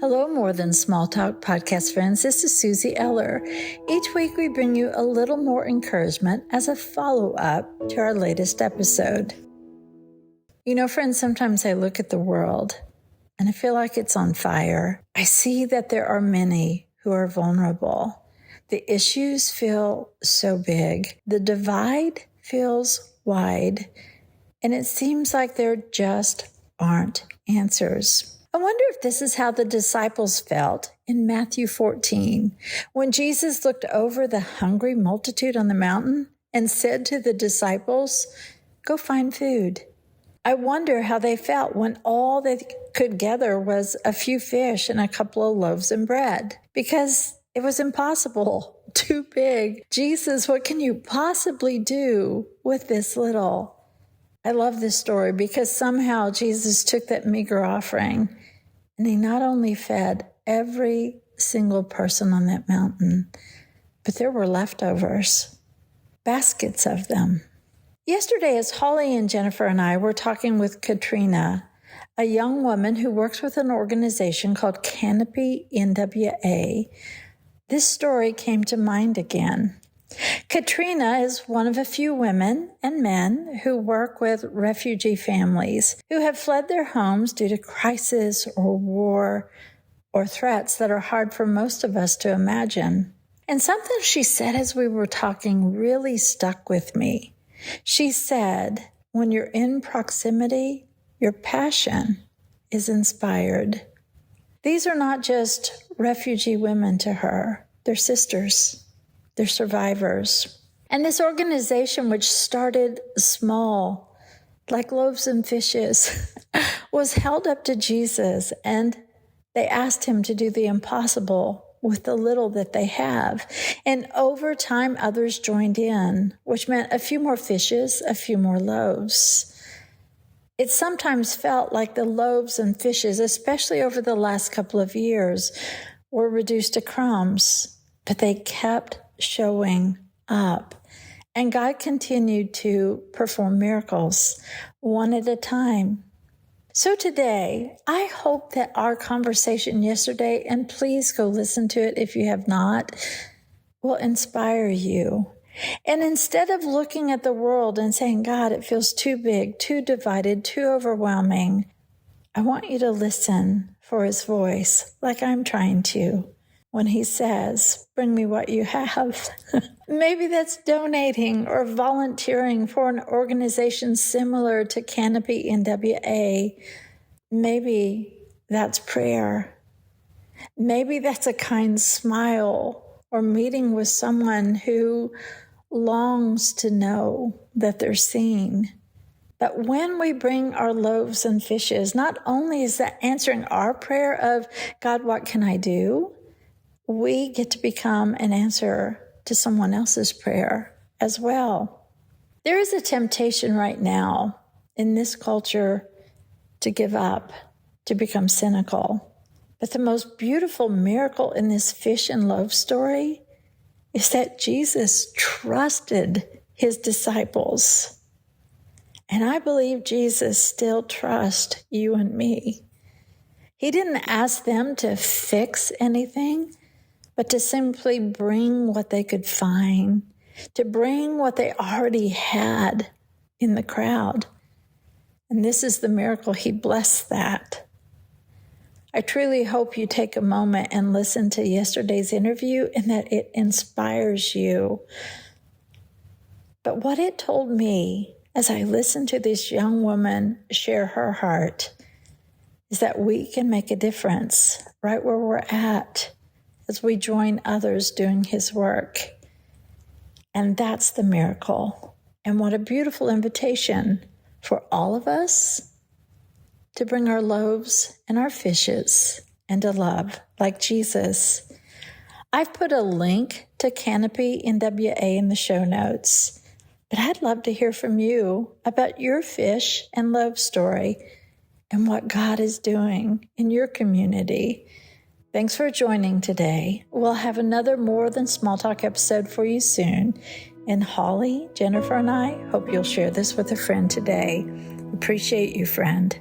Hello, More Than Small Talk podcast friends. This is Susie Eller. Each week we bring you a little more encouragement as a follow-up to our latest episode. You know, friends, sometimes I look at the world and I feel like it's on fire. I see that there are many who are vulnerable. The issues feel so big. The divide feels wide. And it seems like there just aren't answers. I wonder if this is how the disciples felt in Matthew 14, when Jesus looked over the hungry multitude on the mountain and said to the disciples, "Go find food." I wonder how they felt when all they could gather was a few fish and a couple of loaves and bread, because it was impossible, too big. Jesus, what can you possibly do with this little? I love this story because somehow Jesus took that meager offering and he not only fed every single person on that mountain, but there were leftovers, baskets of them. Yesterday, as Holly and Jennifer and I were talking with Katrina, a young woman who works with an organization called Canopy NWA, this story came to mind again. Katrina is one of a few women and men who work with refugee families who have fled their homes due to crisis or war or threats that are hard for most of us to imagine. And something she said as we were talking really stuck with me. She said, when you're in proximity, your passion is inspired. These are not just refugee women to her, they're sisters. They're survivors. And this organization, which started small, like loaves and fishes, was held up to Jesus, and they asked him to do the impossible with the little that they have. And over time, others joined in, which meant a few more fishes, a few more loaves. It sometimes felt like the loaves and fishes, especially over the last couple of years, were reduced to crumbs, but they kept showing up. And God continued to perform miracles one at a time. So today, I hope that our conversation yesterday, and please go listen to it if you have not, will inspire you. And instead of looking at the world and saying, God, it feels too big, too divided, too overwhelming, I want you to listen for his voice like I'm trying to. When he says, bring me what you have. Maybe that's donating or volunteering for an organization similar to Canopy NWA. Maybe that's prayer. Maybe that's a kind smile or meeting with someone who longs to know that they're seen. But when we bring our loaves and fishes, not only is that answering our prayer of, God, what can I do? We get to become an answer to someone else's prayer as well. There is a temptation right now in this culture to give up, to become cynical. But the most beautiful miracle in this fish and loaf story is that Jesus trusted his disciples. And I believe Jesus still trusts you and me. He didn't ask them to fix anything, but to simply bring what they could find, to bring what they already had in the crowd. And this is the miracle. He blessed that. I truly hope you take a moment and listen to yesterday's interview and that it inspires you. But what it told me as I listened to this young woman share her heart is that we can make a difference right where we're at, as we join others doing his work. And that's the miracle. And what a beautiful invitation for all of us to bring our loaves and our fishes and to love like Jesus. I've put a link to Canopy NWA in the show notes, but I'd love to hear from you about your fish and loaf story and what God is doing in your community. Thanks for joining today. We'll have another More Than Small Talk episode for you soon. And Holly, Jennifer, and I hope you'll share this with a friend today. Appreciate you, friend.